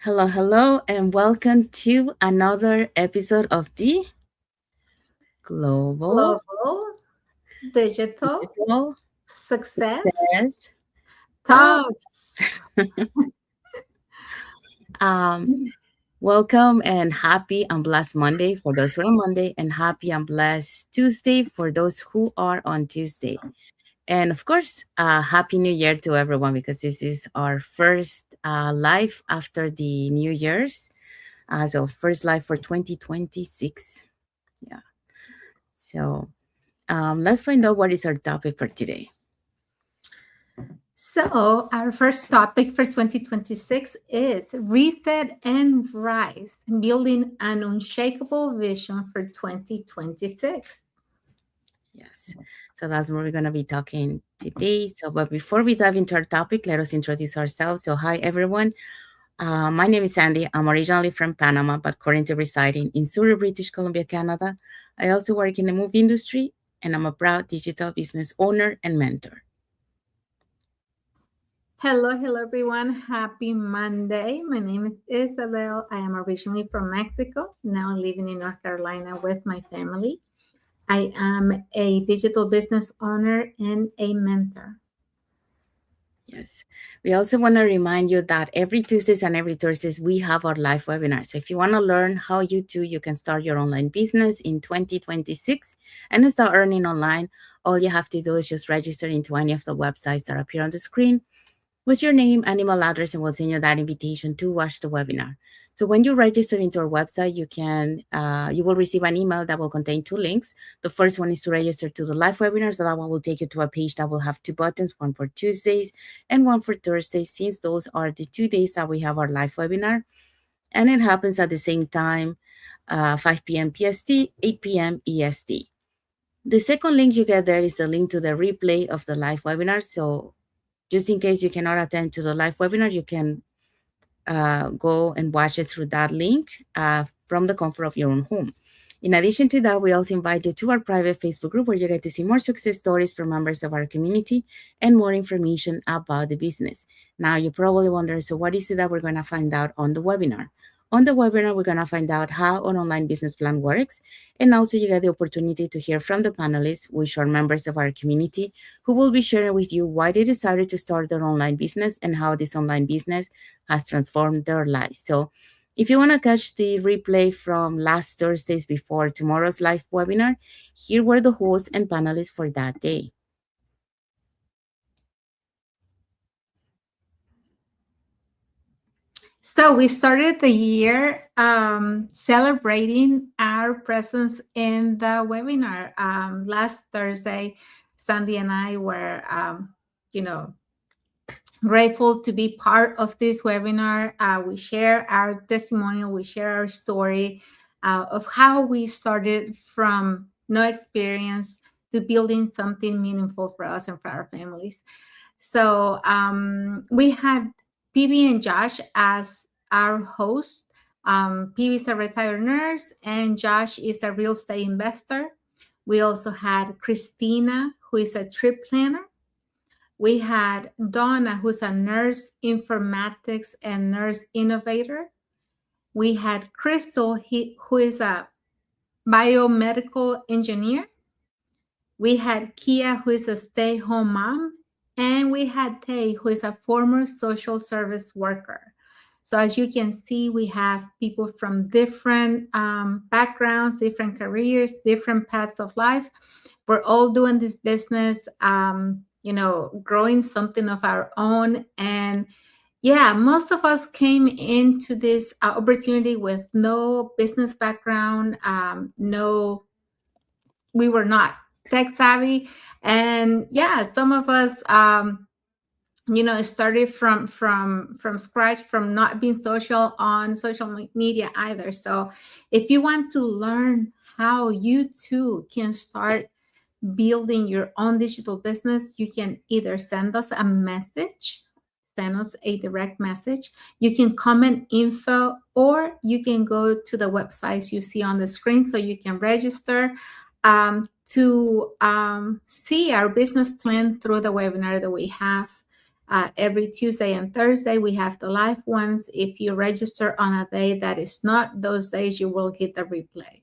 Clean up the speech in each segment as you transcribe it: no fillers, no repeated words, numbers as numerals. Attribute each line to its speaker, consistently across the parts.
Speaker 1: Hello, hello, and welcome to another episode of the Global
Speaker 2: Global Digital
Speaker 1: Digital
Speaker 2: Success
Speaker 1: Success Talk.
Speaker 2: Talks.
Speaker 1: um, Welcome and happy and blessed Monday for those who are on Monday, and happy and blessed Tuesday for those who are on Tuesday. And of course, happy New Year to everyone because this is our first live after the New Year's. So, first live for 2026. Yeah. So, let's find out what is our topic for today.
Speaker 2: So, our first topic for 2026 is Reset and Rise, building an unshakable vision for 2026.
Speaker 1: Yes. So that's what we're going to be talking today. So, but before we dive into our topic, let us introduce ourselves. So, hi, everyone. My name is Sandy. I'm originally from Panama, but currently residing in Surrey, British Columbia, Canada. I also work in the movie industry, and I'm a proud digital business owner and mentor.
Speaker 2: Hello, everyone. Happy Monday. My name is Isabel. I am originally from Mexico, now living in North Carolina with my family. I am a digital business owner and a mentor.
Speaker 1: Yes. We also want to remind you that every Tuesdays and every Thursdays we have our live webinar. So if you want to learn how you can start your online business in 2026 and start earning online, all you have to do is just register into any of the websites that appear on the screen with your name and email address, and we'll send you that invitation to watch the webinar. So when you register into our website, you will receive an email that will contain two links. The first one is to register to the live webinar. So that one will take you to a page that will have two buttons, one for Tuesdays and one for Thursdays, since those are the 2 days that we have our live webinar. And it happens at the same time, 5 p.m. PST, 8 p.m. EST. The second link you get there is the link to the replay of the live webinar. So just in case you cannot attend to the live webinar, you can go and watch it through that link from the comfort of your own home. In addition to that, we also invite you to our private Facebook group where you get to see more success stories from members of our community and more information about the business. Now, you probably wonder, so what is it that we're going to find out on the webinar? On the webinar, we're going to find out how an online business plan works, and also you get the opportunity to hear from the panelists, which are members of our community, who will be sharing with you why they decided to start their online business and how this online business has transformed their lives. So if you want to catch the replay from last Thursdays before tomorrow's live webinar, here were the hosts and panelists for that day.
Speaker 2: So we started the year celebrating our presence in the webinar. Last Thursday, Sandy and I were, grateful to be part of this webinar. We share our testimonial, we share our story of how we started from no experience to building something meaningful for us and for our families. So we had PB and Josh as our host. PB is a retired nurse, and Josh is a real estate investor. We also had Christina, who is a trip planner. We had Donna, who's a nurse informatics and nurse innovator. We had Crystal, who is a biomedical engineer. We had Kia, who is a stay home mom. And we had Tay, who is a former social service worker. So, as you can see, we have people from different backgrounds, different careers, different paths of life. We're all doing this business, growing something of our own. And yeah, most of us came into this opportunity with no business background, we were not tech savvy. And yeah, some of us, started from scratch, from not being social on social media either. So if you want to learn how you too can start building your own digital business, you can either send us a message, send us a direct message. You can comment info, or you can go to the websites you see on the screen so you can register to see our business plan through the webinar that we have. Every Tuesday and Thursday, we have the live ones. If you register on a day that is not those days, you will get the replay.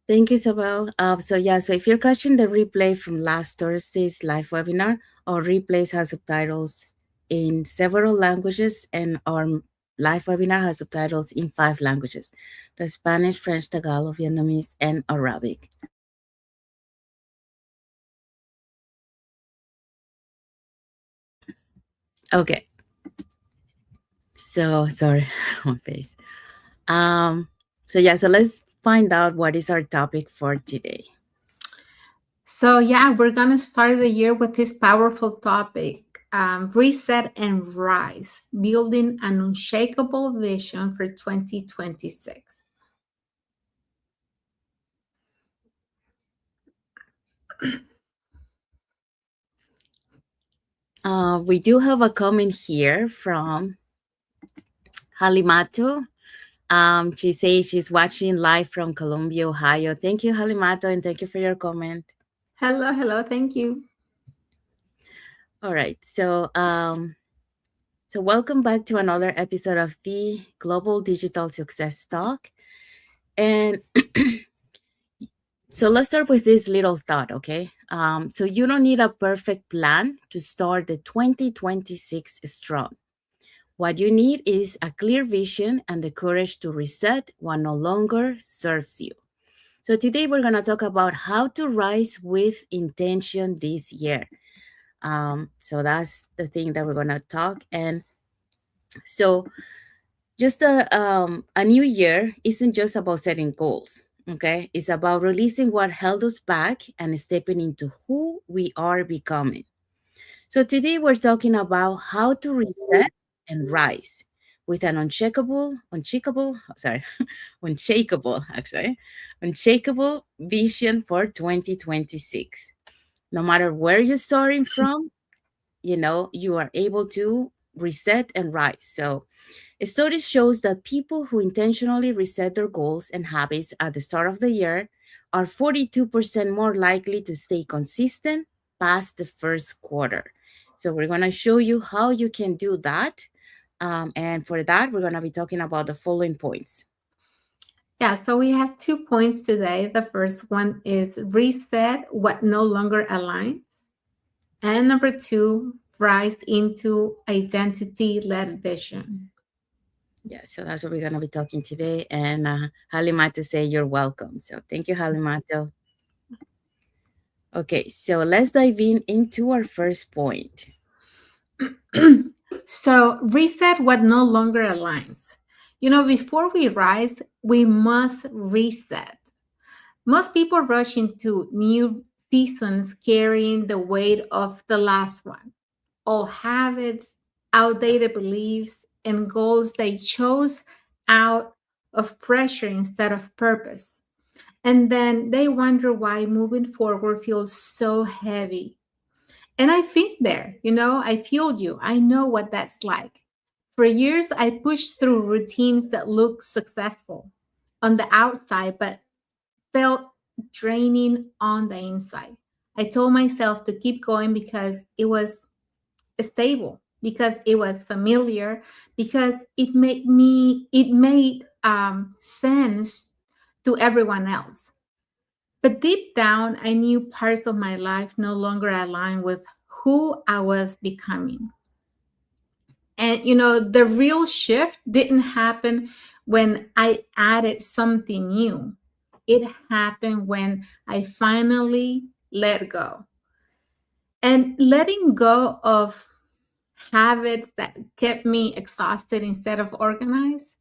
Speaker 1: Thank you, Isabel. So if you're catching the replay from last Thursday's live webinar, our replays have subtitles in several languages, and our live webinar has subtitles in 5 languages: the Spanish, French, Tagalog, Vietnamese, and Arabic. Okay, so sorry, my face. Um, so let's find out what is our topic for today.
Speaker 2: So, yeah, we're going to start the year with this powerful topic, reset and rise, building an unshakable vision for 2026.
Speaker 1: We do have a comment here from Halimato. She says she's watching live from Columbia, Ohio. Thank you, Halimato, and thank you for your comment.
Speaker 2: Hello, hello, thank you.
Speaker 1: All right, so welcome back to another episode of the Global Digital Success Talk. And so let's start with this little thought, okay? So you don't need a perfect plan to start the 2026 strong. What you need is a clear vision and the courage to reset what no longer serves you. So today we're going to talk about how to rise with intention this year. So that's the thing that we're going to talk. And so just a new year isn't just about setting goals. Okay, it's about releasing what held us back and stepping into who we are becoming. So today we're talking about how to reset and rise with an unshakable, actually, unshakable vision for 2026. No matter where you're starting from, you are able to reset and rise. So a study shows that people who intentionally reset their goals and habits at the start of the year are 42% more likely to stay consistent past the first quarter. So, we're going to show you how you can do that. And for that, we're going to be talking about the following points.
Speaker 2: Yeah, so we have 2 points today. The first one is reset what no longer aligns. And number two, rise into identity led vision.
Speaker 1: Yeah, so that's what we're going to be talking today. And Halimato say you're welcome. So, thank you, Halimato. Okay, so let's dive into our first point.
Speaker 2: So, reset what no longer aligns. Before we rise, we must reset. Most people rush into new seasons carrying the weight of the last one. Old habits, outdated beliefs, and goals they chose out of pressure instead of purpose. And then they wonder why moving forward feels so heavy. And I think I feel you. I know what that's like. For years, I pushed through routines that looked successful on the outside, but felt draining on the inside. I told myself to keep going because it was stable, because it was familiar, because it made sense to everyone else. But deep down, I knew parts of my life no longer aligned with who I was becoming. And the real shift didn't happen when I added something new. It happened when I finally let go. And letting go of habits that kept me exhausted instead of organized,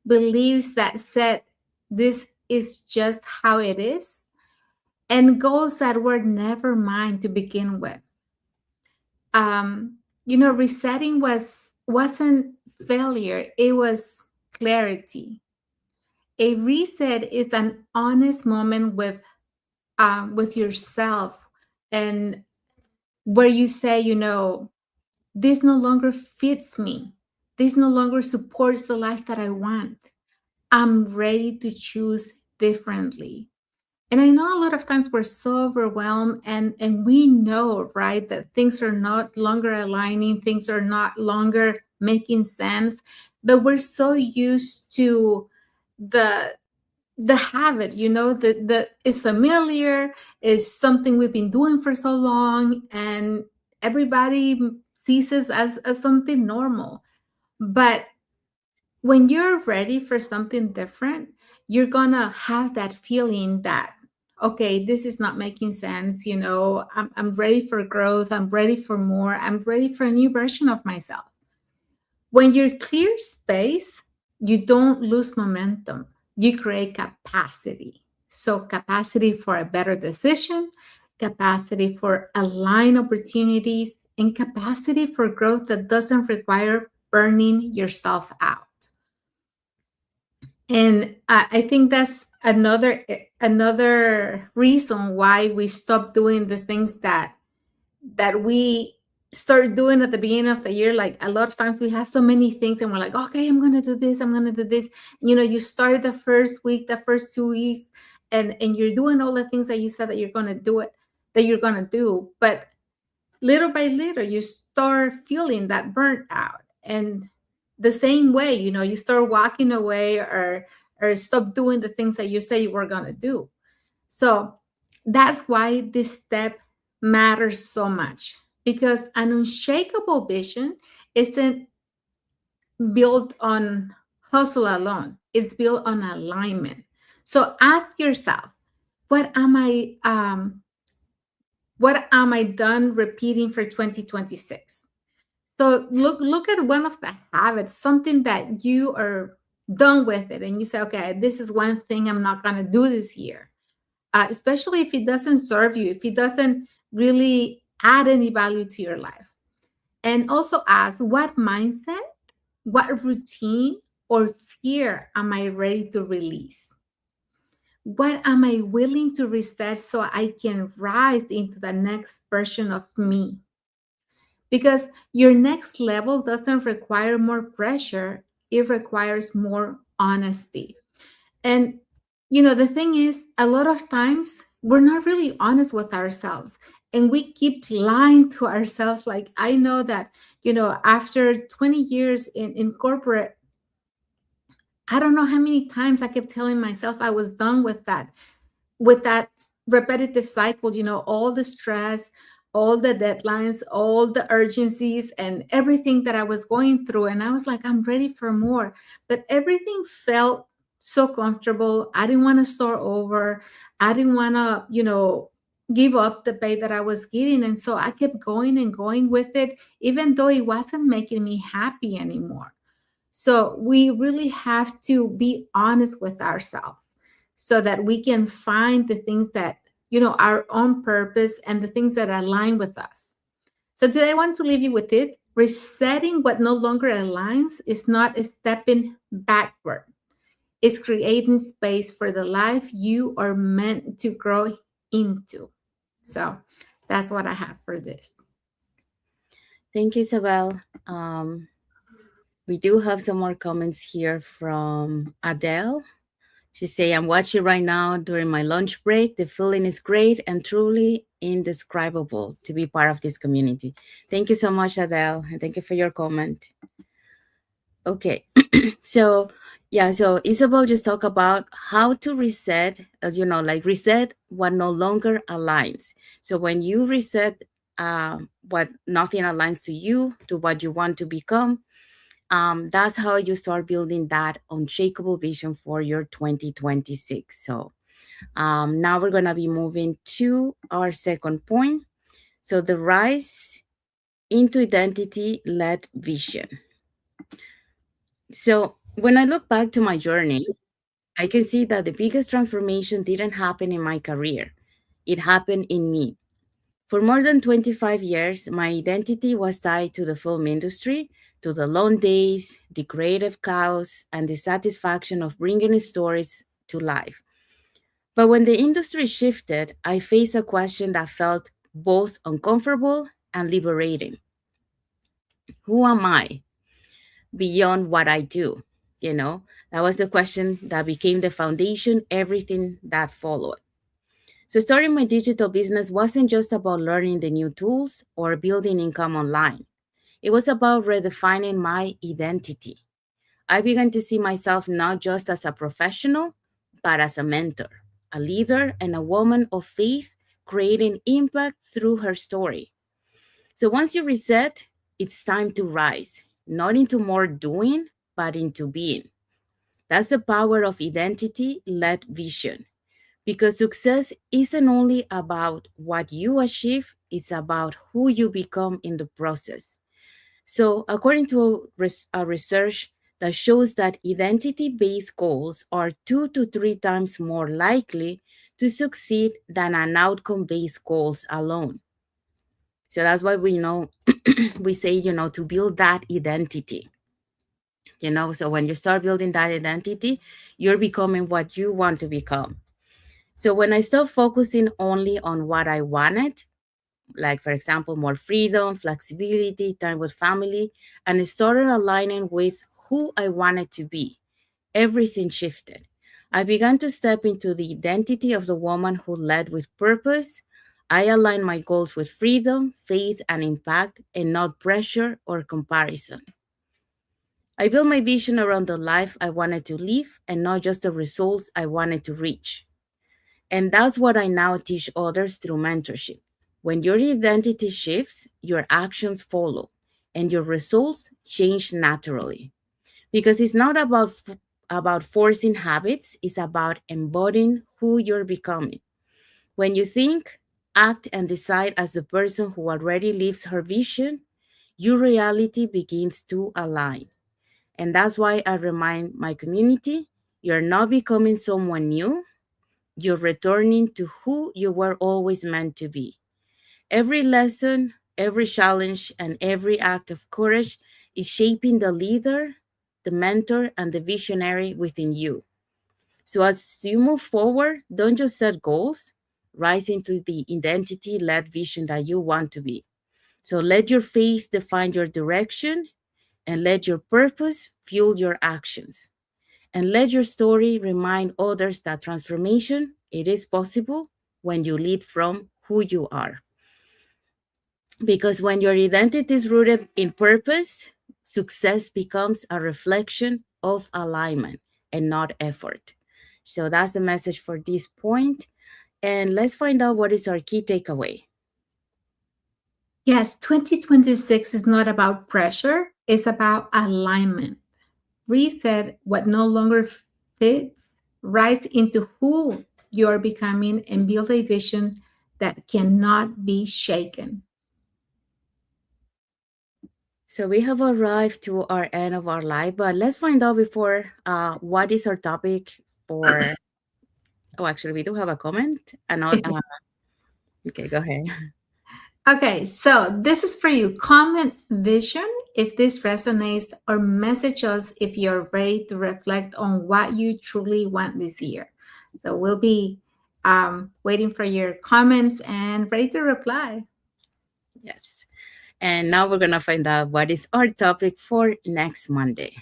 Speaker 2: beliefs that said this is just how it is, and goals that were never mine to begin with. Resetting wasn't failure, it was clarity. A reset is an honest moment with yourself, and where you say, this no longer fits me. This no longer supports the life that I want. I'm ready to choose differently. And I know a lot of times we're so overwhelmed, and we know, right, that things are not longer aligning, things are not longer making sense, but we're so used to the the habit, the is familiar, is something we've been doing for so long, and everybody sees us as something normal. But when you're ready for something different, you're gonna have that feeling that, okay, this is not making sense. I'm ready for growth. I'm ready for more. I'm ready for a new version of myself. When you clear space, you don't lose momentum. You create capacity. So, capacity for a better decision, capacity for aligned opportunities, and capacity for growth that doesn't require burning yourself out. And I think that's another reason why we stop doing the things that we start doing at the beginning of the year. Like, a lot of times we have so many things and we're like, okay, I'm gonna do this, I'm gonna do this. You start the first week, the first 2 weeks, and you're doing all the things that you said that you're gonna do it, that you're gonna do. But little by little, you start feeling that burnt out. And the same way, you start walking away, or stop doing the things that you say you were gonna do. So that's why this step matters so much, because an unshakable vision isn't built on hustle alone, it's built on alignment. So ask yourself, what am I done repeating for 2026? So look at one of the habits, something that you are done with it, and you say, okay, this is one thing I'm not going to do this year. Especially if it doesn't serve you, if it doesn't really add any value to your life. And also ask, what mindset, what routine, or fear am I ready to release? What am I willing to reset so I can rise into the next version of me? Because your next level doesn't require more pressure, it requires more honesty. And the thing is, a lot of times we're not really honest with ourselves, and we keep lying to ourselves. Like, I know that, after 20 years in corporate, I don't know how many times I kept telling myself I was done with that repetitive cycle, all the stress, all the deadlines, all the urgencies, and everything that I was going through. And I was like, I'm ready for more. But everything felt so comfortable. I didn't want to start over. I didn't want to, give up the pay that I was getting. And so I kept going and going with it, even though it wasn't making me happy anymore. So we really have to be honest with ourselves so that we can find the things that, our own purpose, and the things that align with us. So today I want to leave you with this. Resetting what no longer aligns is not a stepping backward. It's creating space for the life you are meant to grow into. So that's what I have for this.
Speaker 1: Thank you, Isabel. We do have some more comments here from Adele. She say, I'm watching right now during my lunch break. The feeling is great and truly indescribable to be part of this community. Thank you so much, Adele, and thank you for your comment. Okay, so yeah, so Isabel just talked about how to reset, as you know, like reset what no longer aligns. So when you reset what nothing aligns to you, to what you want to become, that's how you start building that unshakable vision for your 2026. So now we're going to be moving to our second point. So the rise into identity led vision. So when I look back to my journey, I can see that the biggest transformation didn't happen in my career, it happened in me. For more than 25 years, my identity was tied to the film industry, to the long days, the creative chaos, and the satisfaction of bringing stories to life. But when the industry shifted, I faced a question that felt both uncomfortable and liberating. Who am I beyond what I do? You know, that was the question that became the foundation, everything that followed. So starting my digital business wasn't just about learning the new tools or building income online. It was about redefining my identity. I began to see myself not just as a professional, but as a mentor, a leader, and a woman of faith creating impact through her story. So once you reset, it's time to rise, not into more doing, but into being. That's the power of identity led vision. Because success isn't only about what you achieve, it's about who you become in the process. So, according to a research that shows that identity based goals are 2 to 3 times more likely to succeed than an outcome based goals alone. So, that's why we know, we say, to build that identity. So when you start building that identity, you're becoming what you want to become. So when I stopped focusing only on what I wanted, like for example, more freedom, flexibility, time with family, and I started aligning with who I wanted to be, everything shifted. I began to step into the identity of the woman who led with purpose. I aligned my goals with freedom, faith, and impact, and not pressure or comparison. I built my vision around the life I wanted to live and not just the results I wanted to reach. And that's what I now teach others through mentorship. When your identity shifts, your actions follow and your results change naturally. Because it's not about forcing habits, it's about embodying who you're becoming. When you think, act, and decide as the person who already lives her vision, your reality begins to align. And that's why I remind my community, you're not becoming someone new, you're returning to who you were always meant to be. Every lesson, every challenge, and every act of courage is shaping the leader, the mentor, and the visionary within you. So as you move forward, don't just set goals, rise into the identity led vision that you want to be. So let your faith define your direction and let your purpose fuel your actions. And let your story remind others that transformation it is possible when you lead from who you are. Because when your identity is rooted in purpose, success becomes a reflection of alignment and not effort. So that's the message for this point. And let's find out what is our key takeaway.
Speaker 2: Yes, 2026 is not about pressure, it's about alignment. Reset what no longer fits, rise into who you're becoming, and build a vision that cannot be shaken.
Speaker 1: So we have arrived to our end of our life, but let's find out before what is our topic for. Oh, actually, we do have a comment. Okay, go ahead.
Speaker 2: Okay, so this is for you. Comment vision if this resonates, or message us if you're ready to reflect on what you truly want this year. So we'll be waiting for your comments and ready to reply.
Speaker 1: Yes. And now we're going to find out what is our topic for next Monday.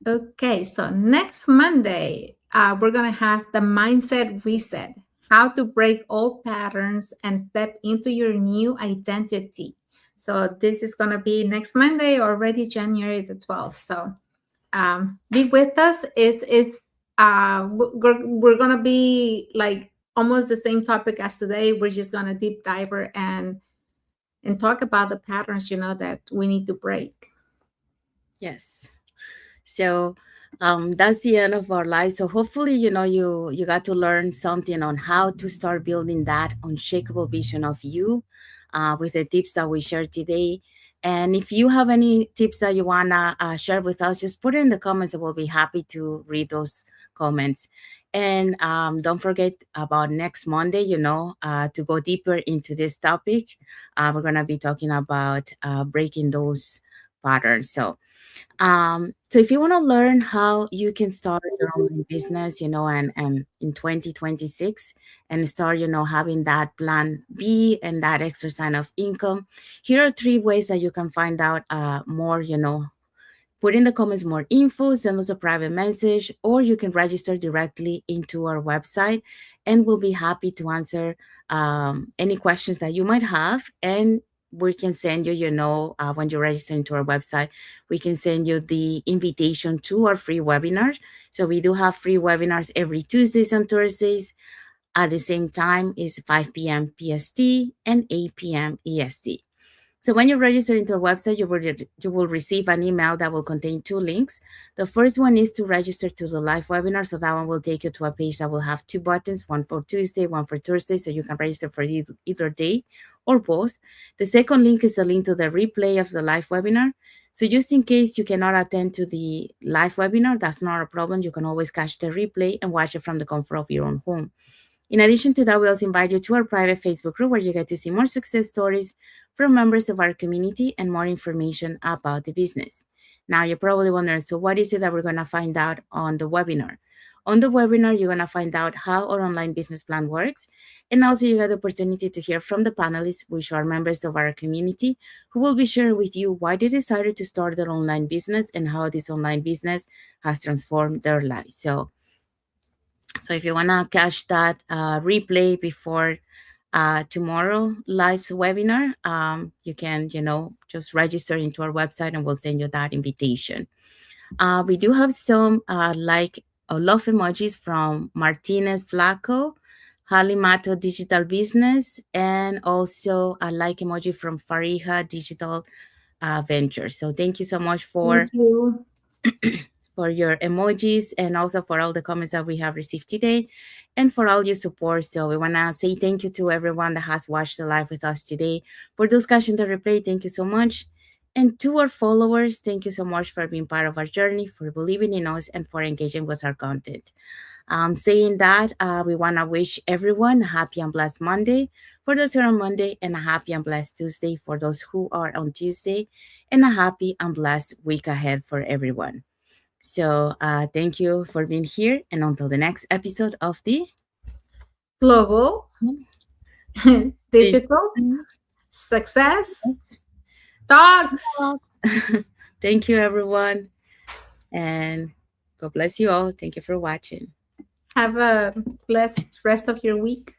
Speaker 2: Okay, so next Monday, we're going to have the mindset reset, how to break old patterns and step into your new identity. So this is going to be next Monday, already January the 12th. So be with us. We're going to be like almost the same topic as today. We're just going to deep dive and talk about the patterns, that we need to break.
Speaker 1: Yes. So that's the end of our life. So hopefully, you got to learn something on how to start building that unshakable vision of you with the tips that we shared today. And if you have any tips that you wanna share with us, just put it in the comments, and we'll be happy to read those comments. And don't forget about next Monday, to go deeper into this topic. We're gonna be talking about breaking those patterns. So if you want to learn how you can start your own business, and in 2026 and start, having that plan B and that extra sign of income, here are 3 ways that you can find out more, put in the comments more info, send us a private message, or you can register directly into our website. and we'll be happy to answer any questions that you might have. And we can send you, when you register into our website, we can send you the invitation to our free webinars. So we do have free webinars every Tuesdays and Thursdays. At the same time is 5 p.m. PST and 8 p.m. EST. So when you register into our website, you will receive an email that will contain two links. The first one is to register to the live webinar. So that one will take you to a page that will have two buttons, one for Tuesday, one for Thursday. So you can register for either day or both. The second link is a link to the replay of the live webinar. So just in case you cannot attend to the live webinar, that's not a problem. You can always catch the replay and watch it from the comfort of your own home. In addition to that, we also invite you to our private Facebook group where you get to see more success stories from members of our community and more information about the business. Now, you're probably wondering, so what is it that we're going to find out on the webinar? On the webinar, you're going to find out how our online business plan works. And also, you get the opportunity to hear from the panelists, which are members of our community, who will be sharing with you why they decided to start their online business and how this online business has transformed their lives. So if you want to catch that replay before tomorrow live's webinar, you can, just register into our website and we'll send you that invitation. We do have some love emojis from Martinez Flaco, Halimato Digital Business, and also a like emoji from Fariha Digital Ventures. So thank you so much
Speaker 2: Thank you.
Speaker 1: for your emojis and also for all the comments that we have received today and for all your support. So we want to say thank you to everyone that has watched the live with us today. For those catching the replay, thank you so much. And to our followers, thank you so much for being part of our journey, for believing in us, and for engaging with our content. Saying that, we want to wish everyone a happy and blessed Monday for those who are on Monday, and a happy and blessed Tuesday for those who are on Tuesday, and a happy and blessed week ahead for everyone. So thank you for being here, and until the next episode of the
Speaker 2: Global Digital Success Talks.
Speaker 1: Thank you, everyone, and God bless you all. Thank you for watching.
Speaker 2: Have a blessed rest of your week.